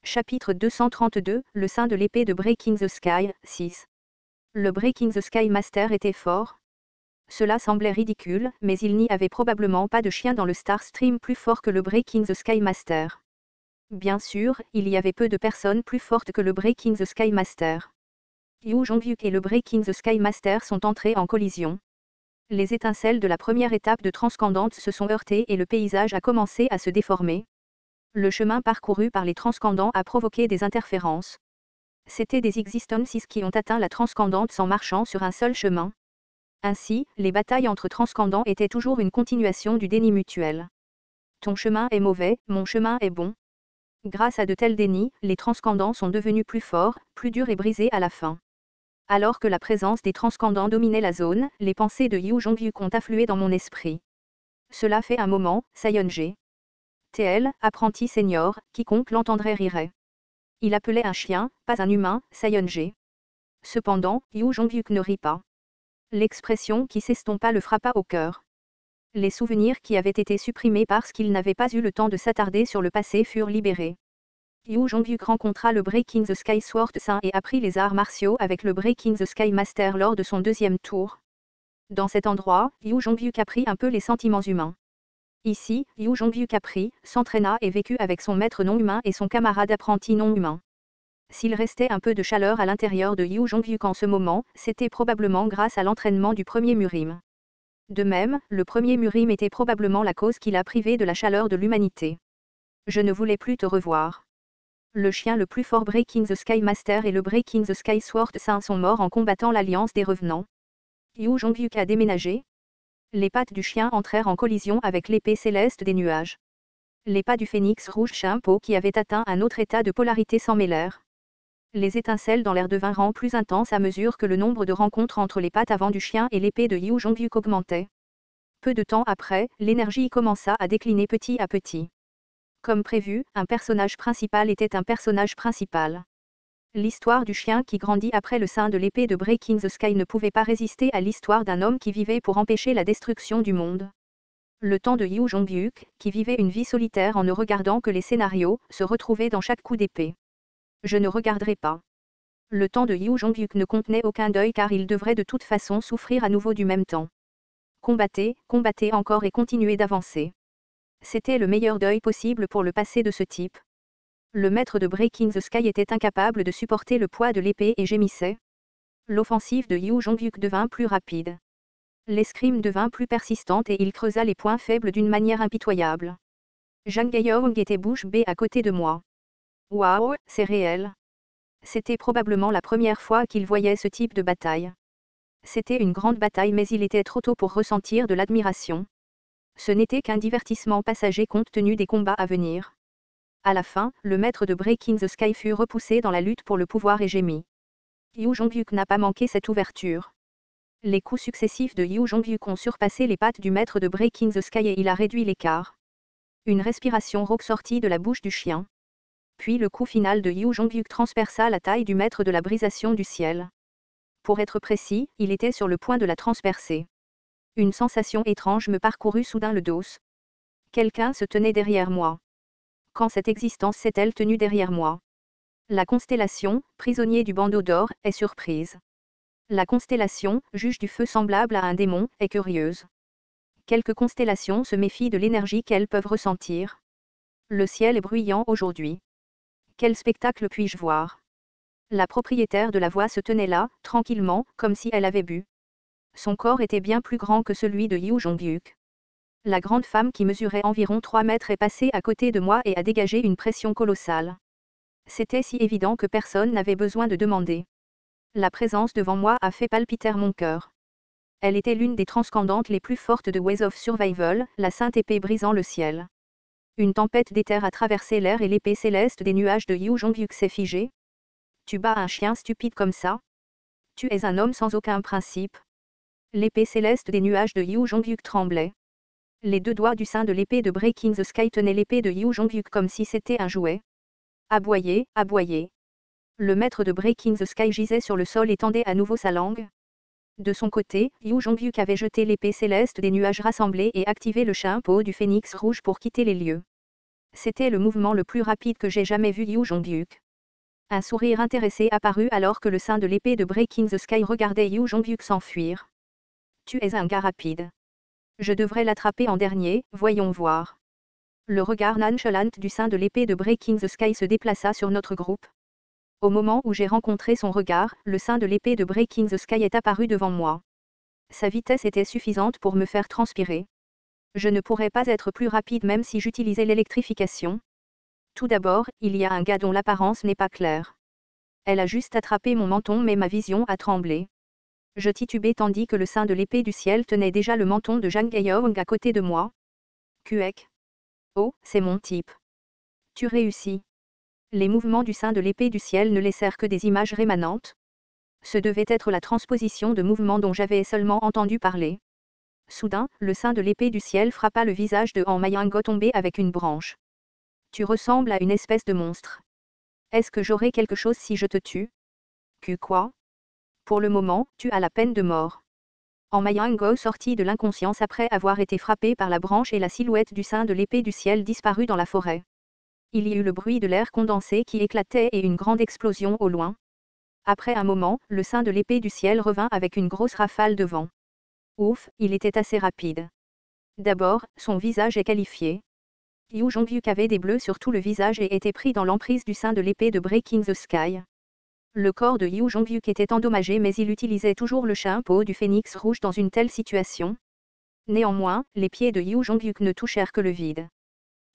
Chapitre 232, le sein de l'épée de Breaking the Sky, 6. Le Breaking the Sky Master était fort. Cela semblait ridicule, mais il n'y avait probablement pas de chien dans le Star Stream plus fort que le Breaking the Sky Master. Bien sûr, il y avait peu de personnes plus fortes que le Breaking the Sky Master. Yu Jongyuk et le Breaking the Sky Master sont entrés en collision. Les étincelles de la première étape de Transcendante se sont heurtées et le paysage a commencé à se déformer. Le chemin parcouru par les transcendants a provoqué des interférences. C'étaient des existences qui ont atteint la transcendante en marchant sur un seul chemin. Ainsi, les batailles entre transcendants étaient toujours une continuation du déni mutuel. Ton chemin est mauvais, mon chemin est bon. Grâce à de tels dénis, les transcendants sont devenus plus forts, plus durs et brisés à la fin. Alors que la présence des transcendants dominait la zone, les pensées de Yu Jongyuk ont afflué dans mon esprit. Cela fait un moment, Sayonji. TL, apprenti senior, quiconque l'entendrait rirait. Il appelait un chien, pas un humain, Sayonji. Cependant, Yu Jongyuk ne rit pas. L'expression qui s'estompa le frappa au cœur. Les souvenirs qui avaient été supprimés parce qu'il n'avait pas eu le temps de s'attarder sur le passé furent libérés. Yu Jongyuk rencontra le Breaking the Sky Sword Saint et apprit les arts martiaux avec le Breaking the Sky Master lors de son deuxième tour. Dans cet endroit, Yu Jongyuk apprit un peu les sentiments humains. Ici, Yu Jongyuk apprit, s'entraîna et vécut avec son maître non humain et son camarade apprenti non humain. S'il restait un peu de chaleur à l'intérieur de Yu Jongyuk en ce moment, c'était probablement grâce à l'entraînement du premier Murim. De même, le premier Murim était probablement la cause qui l'a privé de la chaleur de l'humanité. Je ne voulais plus te revoir. Le chien le plus fort Breaking the Sky Master et le Breaking the Sky Sword Saint sont morts en combattant l'alliance des revenants. Yu Jongyuk a déménagé. Les pattes du chien entrèrent en collision avec l'épée céleste des nuages. Les pas du phénix rouge Shimpo qui avait atteint un autre état de polarité s'en mêlèrent. Les étincelles dans l'air devinrent plus intenses à mesure que le nombre de rencontres entre les pattes avant du chien et l'épée de Yu Jongyuk augmentait. Peu de temps après, l'énergie commença à décliner petit à petit. Comme prévu, un personnage principal était un personnage principal. L'histoire du chien qui grandit après le sein de l'épée de Breaking the Sky ne pouvait pas résister à l'histoire d'un homme qui vivait pour empêcher la destruction du monde. Le temps de Yu Jongyuk, qui vivait une vie solitaire en ne regardant que les scénarios, se retrouvait dans chaque coup d'épée. Je ne regarderai pas. Le temps de Yu Jongyuk ne contenait aucun deuil car il devrait de toute façon souffrir à nouveau du même temps. Combattez, combattez encore et continuez d'avancer. C'était le meilleur deuil possible pour le passé de ce type. Le maître de Breaking the Sky était incapable de supporter le poids de l'épée et gémissait. L'offensive de Yu Jongyuk devint plus rapide. L'escrime devint plus persistante et il creusa les points faibles d'une manière impitoyable. Jang Gaeong était bouche bée à côté de moi. Waouh, c'est réel. C'était probablement la première fois qu'il voyait ce type de bataille. C'était une grande bataille mais il était trop tôt pour ressentir de l'admiration. Ce n'était qu'un divertissement passager compte tenu des combats à venir. À la fin, le maître de Breaking the Sky fut repoussé dans la lutte pour le pouvoir et gémit. Yu Jongyuk n'a pas manqué cette ouverture. Les coups successifs de Yu Jongyuk ont surpassé les pattes du maître de Breaking the Sky et il a réduit l'écart. Une respiration rauque sortit de la bouche du chien. Puis le coup final de Yu Jongyuk transperça la taille du maître de la brisation du ciel. Pour être précis, il était sur le point de la transpercer. Une sensation étrange me parcourut soudain le dos. Quelqu'un se tenait derrière moi. Quand cette existence s'est-elle tenue derrière moi? La constellation, prisonnier du bandeau d'or, est surprise. La constellation, juge du feu semblable à un démon, est curieuse. Quelques constellations se méfient de l'énergie qu'elles peuvent ressentir. Le ciel est bruyant aujourd'hui. Quel spectacle puis-je voir? La propriétaire de la voie se tenait là, tranquillement, comme si elle avait bu. Son corps était bien plus grand que celui de Yu Jongyuk. La grande femme qui mesurait environ 3 mètres est passée à côté de moi et a dégagé une pression colossale. C'était si évident que personne n'avait besoin de demander. La présence devant moi a fait palpiter mon cœur. Elle était l'une des transcendantes les plus fortes de Ways of Survival, la sainte épée brisant le ciel. Une tempête d'éther a traversé l'air et l'épée céleste des nuages de Yu Jongyuk s'est figée. Tu bats un chien stupide comme ça? Tu es un homme sans aucun principe. L'épée céleste des nuages de Yu Jongyuk tremblait. Les deux doigts du sein de l'épée de Breaking the Sky tenaient l'épée de Yu Jongyuk comme si c'était un jouet. Aboyez, aboyez. Le maître de Breaking the Sky gisait sur le sol et tendait à nouveau sa langue. De son côté, Yu Jongyuk avait jeté l'épée céleste des nuages rassemblés et activé le Shimpo du phénix rouge pour quitter les lieux. C'était le mouvement le plus rapide que j'ai jamais vu Yu Jongyuk. Un sourire intéressé apparut alors que le sein de l'épée de Breaking the Sky regardait Yu Jongyuk s'enfuir. Tu es un gars rapide. Je devrais l'attraper en dernier, voyons voir. Le regard nonchalant du sein de l'épée de Breaking the Sky se déplaça sur notre groupe. Au moment où j'ai rencontré son regard, le sein de l'épée de Breaking the Sky est apparu devant moi. Sa vitesse était suffisante pour me faire transpirer. Je ne pourrais pas être plus rapide même si j'utilisais l'électrification. Tout d'abord, il y a un gars dont l'apparence n'est pas claire. Elle a juste attrapé mon menton mais ma vision a tremblé. Je titubais tandis que le sein de l'épée du ciel tenait déjà le menton de Jang Gaeong à côté de moi. Kuek. Oh, c'est mon type. Tu réussis. Les mouvements du sein de l'épée du ciel ne laissèrent que des images rémanentes. Ce devait être la transposition de mouvements dont j'avais seulement entendu parler. Soudain, le sein de l'épée du ciel frappa le visage de Han Mayango tombé avec une branche. Tu ressembles à une espèce de monstre. Est-ce que j'aurai quelque chose si je te tue? Quoi? Pour le moment, tu as la peine de mort. Han Mayango sortit de l'inconscience après avoir été frappé par la branche et la silhouette du sein de l'épée du ciel disparut dans la forêt. Il y eut le bruit de l'air condensé qui éclatait et une grande explosion au loin. Après un moment, le sein de l'épée du ciel revint avec une grosse rafale de vent. Ouf, il était assez rapide. D'abord, son visage est qualifié. Yu Jongyuk avait des bleus sur tout le visage et était pris dans l'emprise du sein de l'épée de Breaking the Sky. Le corps de Yu Jongyuk était endommagé mais il utilisait toujours le chapeau du phénix rouge dans une telle situation. Néanmoins, les pieds de Yu Jongyuk ne touchèrent que le vide.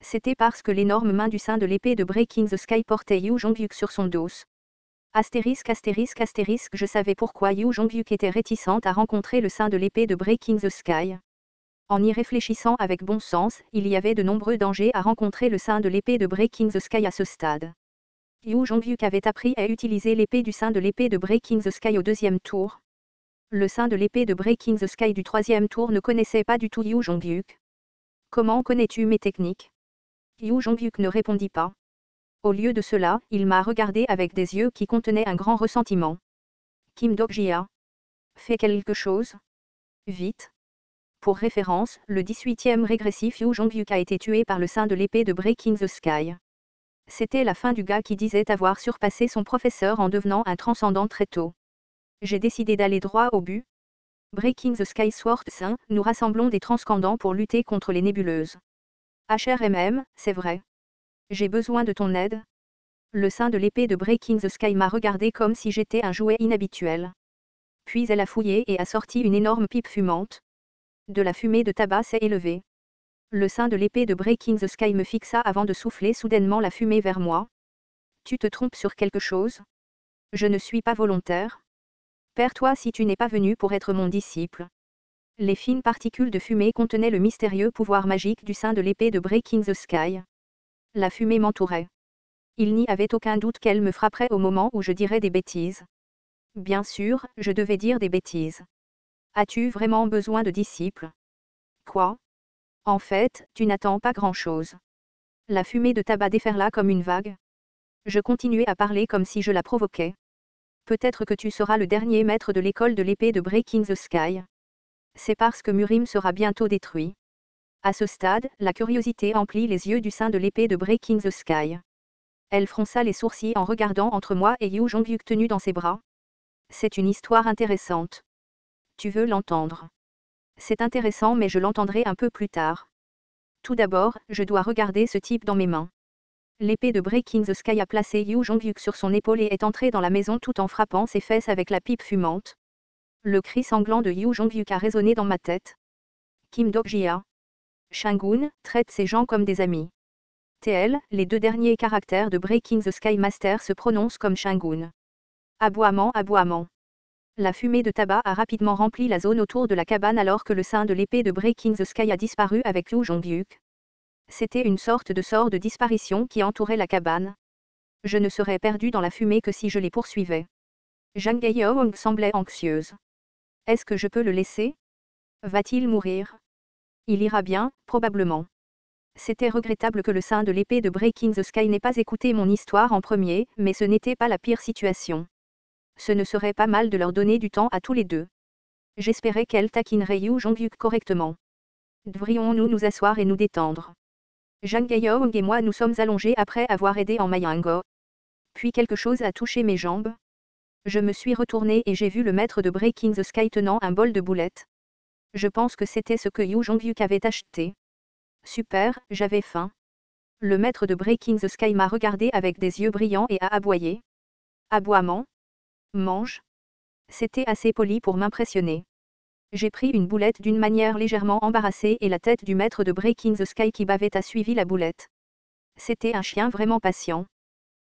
C'était parce que l'énorme main du sein de l'épée de Breaking the Sky portait Yu Jongyuk sur son dos. Astérisque astérisque astérisque je savais pourquoi Yu Jongyuk était réticente à rencontrer le sein de l'épée de Breaking the Sky. En y réfléchissant avec bon sens, il y avait de nombreux dangers à rencontrer le sein de l'épée de Breaking the Sky à ce stade. Yu Jongyuk avait appris à utiliser l'épée du sein de l'épée de Breaking the Sky au deuxième tour. Le sein de l'épée de Breaking the Sky du troisième tour ne connaissait pas du tout Yu Jongyuk. Comment connais-tu mes techniques? Yu Jongyuk ne répondit pas. Au lieu de cela, il m'a regardé avec des yeux qui contenaient un grand ressentiment. Kim Dok-jia. Fais quelque chose. Vite. Pour référence, le 18e régressif Yu Jongyuk a été tué par le sein de l'épée de Breaking the Sky. C'était la fin du gars qui disait avoir surpassé son professeur en devenant un transcendant très tôt. J'ai décidé d'aller droit au but. Breaking the Sky Sword 5, nous rassemblons des transcendants pour lutter contre les nébuleuses. HRMM, c'est vrai. J'ai besoin de ton aide. Le sein de l'épée de Breaking the Sky m'a regardé comme si j'étais un jouet inhabituel. Puis elle a fouillé et a sorti une énorme pipe fumante. De la fumée de tabac s'est élevée. Le sein de l'épée de Breaking the Sky me fixa avant de souffler soudainement la fumée vers moi. Tu te trompes sur quelque chose? Je ne suis pas volontaire. Perds-toi si tu n'es pas venu pour être mon disciple. Les fines particules de fumée contenaient le mystérieux pouvoir magique du sein de l'épée de Breaking the Sky. La fumée m'entourait. Il n'y avait aucun doute qu'elle me frapperait au moment où je dirais des bêtises. Bien sûr, je devais dire des bêtises. As-tu vraiment besoin de disciples? Quoi? En fait, tu n'attends pas grand-chose. La fumée de tabac déferla comme une vague. Je continuais à parler comme si je la provoquais. Peut-être que tu seras le dernier maître de l'école de l'épée de Breaking the Sky. C'est parce que Murim sera bientôt détruit. À ce stade, la curiosité emplit les yeux du sein de l'épée de Breaking the Sky. Elle fronça les sourcils en regardant entre moi et Yu Jongyuk tenu dans ses bras. C'est une histoire intéressante. Tu veux l'entendre? C'est intéressant mais je l'entendrai un peu plus tard. Tout d'abord, je dois regarder ce type dans mes mains. L'épée de Breaking the Sky a placé Yu Jongyuk sur son épaule et est entré dans la maison tout en frappant ses fesses avec la pipe fumante. Le cri sanglant de Yu Jongyuk a résonné dans ma tête. Kim Dok-jia. Shangun, traite ces gens comme des amis. TL, les deux derniers caractères de Breaking the Sky Master se prononcent comme Shangun. Aboiement, aboiement. La fumée de tabac a rapidement rempli la zone autour de la cabane alors que le sein de l'épée de Breaking the Sky a disparu avec Yu Jongyuk. C'était une sorte de sort de disparition qui entourait la cabane. Je ne serais perdu dans la fumée que si je les poursuivais. Jang Gaeong semblait anxieuse. Est-ce que je peux le laisser? Va-t-il mourir? Il ira bien, probablement. C'était regrettable que le sein de l'épée de Breaking the Sky n'ait pas écouté mon histoire en premier, mais ce n'était pas la pire situation. Ce ne serait pas mal de leur donner du temps à tous les deux. J'espérais qu'elle taquinerait Yu Jongyuk correctement. Devrions-nous nous asseoir et nous détendre? Zhang Gaiyong et moi nous sommes allongés après avoir aidé en Mayango. Puis quelque chose a touché mes jambes. Je me suis retourné et j'ai vu le maître de Breaking the Sky tenant un bol de boulettes. Je pense que c'était ce que Yu Jongyuk avait acheté. Super, j'avais faim. Le maître de Breaking the Sky m'a regardé avec des yeux brillants et a aboyé. Aboiement. Mange. C'était assez poli pour m'impressionner. J'ai pris une boulette d'une manière légèrement embarrassée et la tête du maître de Breaking the Sky qui bavait a suivi la boulette. C'était un chien vraiment patient.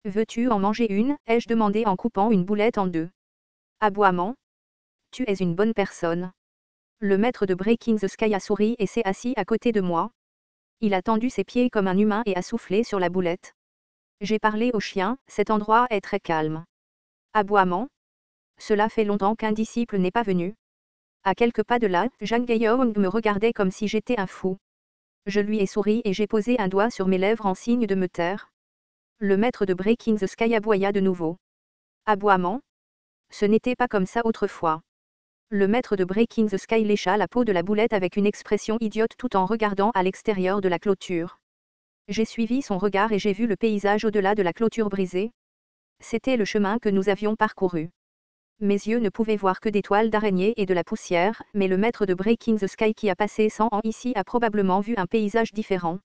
Veux-tu en manger une, ai-je demandé en coupant une boulette en deux. Aboiement. Tu es une bonne personne. Le maître de Breaking the Sky a souri et s'est assis à côté de moi. Il a tendu ses pieds comme un humain et a soufflé sur la boulette. J'ai parlé au chien, cet endroit est très calme. Aboiement. Cela fait longtemps qu'un disciple n'est pas venu. À quelques pas de là, Zhang Gaiyong me regardait comme si j'étais un fou. Je lui ai souri et j'ai posé un doigt sur mes lèvres en signe de me taire. Le maître de Breaking the Sky aboya de nouveau. Aboiement. Ce n'était pas comme ça autrefois. Le maître de Breaking the Sky lécha la peau de la boulette avec une expression idiote tout en regardant à l'extérieur de la clôture. J'ai suivi son regard et j'ai vu le paysage au-delà de la clôture brisée. C'était le chemin que nous avions parcouru. Mes yeux ne pouvaient voir que des toiles d'araignées et de la poussière, mais le maître de Breaking the Sky qui a passé 100 ans ici a probablement vu un paysage différent.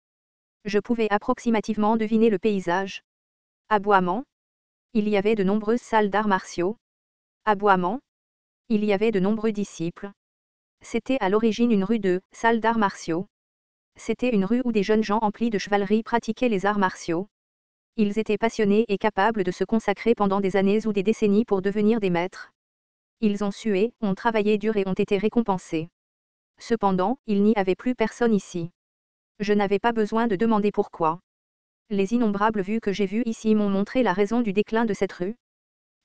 Je pouvais approximativement deviner le paysage. Aboiement. Il y avait de nombreuses salles d'arts martiaux. Aboiement. Il y avait de nombreux disciples. C'était à l'origine une rue de salles d'arts martiaux. C'était une rue où des jeunes gens emplis de chevalerie pratiquaient les arts martiaux. Ils étaient passionnés et capables de se consacrer pendant des années ou des décennies pour devenir des maîtres. Ils ont sué, ont travaillé dur et ont été récompensés. Cependant, il n'y avait plus personne ici. Je n'avais pas besoin de demander pourquoi. Les innombrables vues que j'ai vues ici m'ont montré la raison du déclin de cette rue.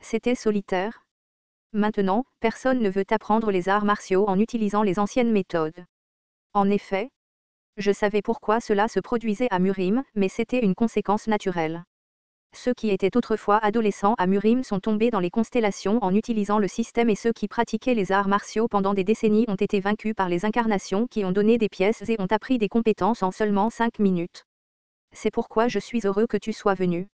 C'était solitaire. Maintenant, personne ne veut apprendre les arts martiaux en utilisant les anciennes méthodes. En effet, je savais pourquoi cela se produisait à Murim, mais c'était une conséquence naturelle. Ceux qui étaient autrefois adolescents à Murim sont tombés dans les constellations en utilisant le système et ceux qui pratiquaient les arts martiaux pendant des décennies ont été vaincus par les incarnations qui ont donné des pièces et ont appris des compétences en seulement 5 minutes. C'est pourquoi je suis heureux que tu sois venu.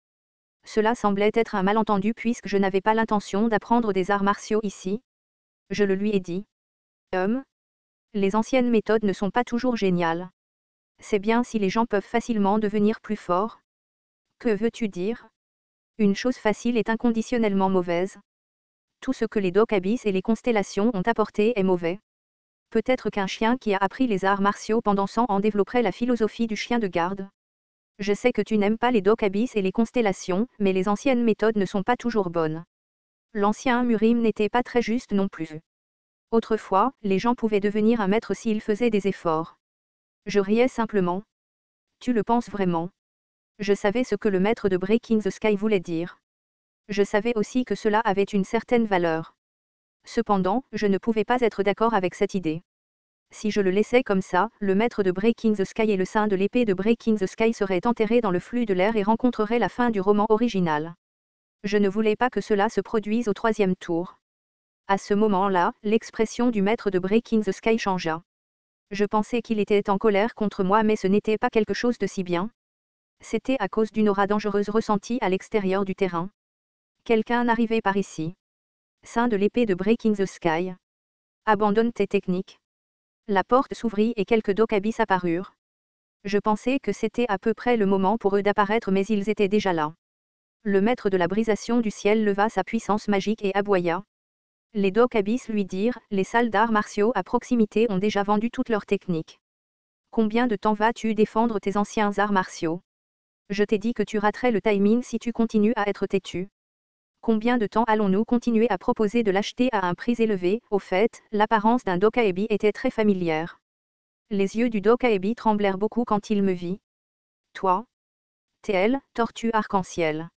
Cela semblait être un malentendu puisque je n'avais pas l'intention d'apprendre des arts martiaux ici. Je le lui ai dit. Les anciennes méthodes ne sont pas toujours géniales. C'est bien si les gens peuvent facilement devenir plus forts. Que veux-tu dire? Une chose facile est inconditionnellement mauvaise. Tout ce que les Doc Abyss et les constellations ont apporté est mauvais. Peut-être qu'un chien qui a appris les arts martiaux pendant 100 ans développerait la philosophie du chien de garde. Je sais que tu n'aimes pas les Doc Abyss et les constellations, mais les anciennes méthodes ne sont pas toujours bonnes. L'ancien Murim n'était pas très juste non plus. Autrefois, les gens pouvaient devenir un maître s'ils faisaient des efforts. Je riais simplement. Tu le penses vraiment? Je savais ce que le maître de Breaking the Sky voulait dire. Je savais aussi que cela avait une certaine valeur. Cependant, je ne pouvais pas être d'accord avec cette idée. Si je le laissais comme ça, le maître de Breaking the Sky et le saint de l'épée de Breaking the Sky seraient enterrés dans le flux de l'air et rencontreraient la fin du roman original. Je ne voulais pas que cela se produise au 3e tour. À ce moment-là, l'expression du maître de Breaking the Sky changea. Je pensais qu'il était en colère contre moi mais ce n'était pas quelque chose de si bien. C'était à cause d'une aura dangereuse ressentie à l'extérieur du terrain. Quelqu'un arrivait par ici. Saint de l'épée de Breaking the Sky. Abandonne tes techniques. La porte s'ouvrit et quelques Doc Abyss apparurent. Je pensais que c'était à peu près le moment pour eux d'apparaître mais ils étaient déjà là. Le maître de la brisation du ciel leva sa puissance magique et aboya. Les Doc Abyss lui dirent, les salles d'arts martiaux à proximité ont déjà vendu toutes leurs techniques. Combien de temps vas-tu défendre tes anciens arts martiaux? Je t'ai dit que tu raterais le timing si tu continues à être têtu. Combien de temps allons-nous continuer à proposer de l'acheter à un prix élevé? Au fait, l'apparence d'un Dokaebi était très familière. Les yeux du Dokaebi tremblèrent beaucoup quand il me vit. Toi? TL, tortue arc-en-ciel.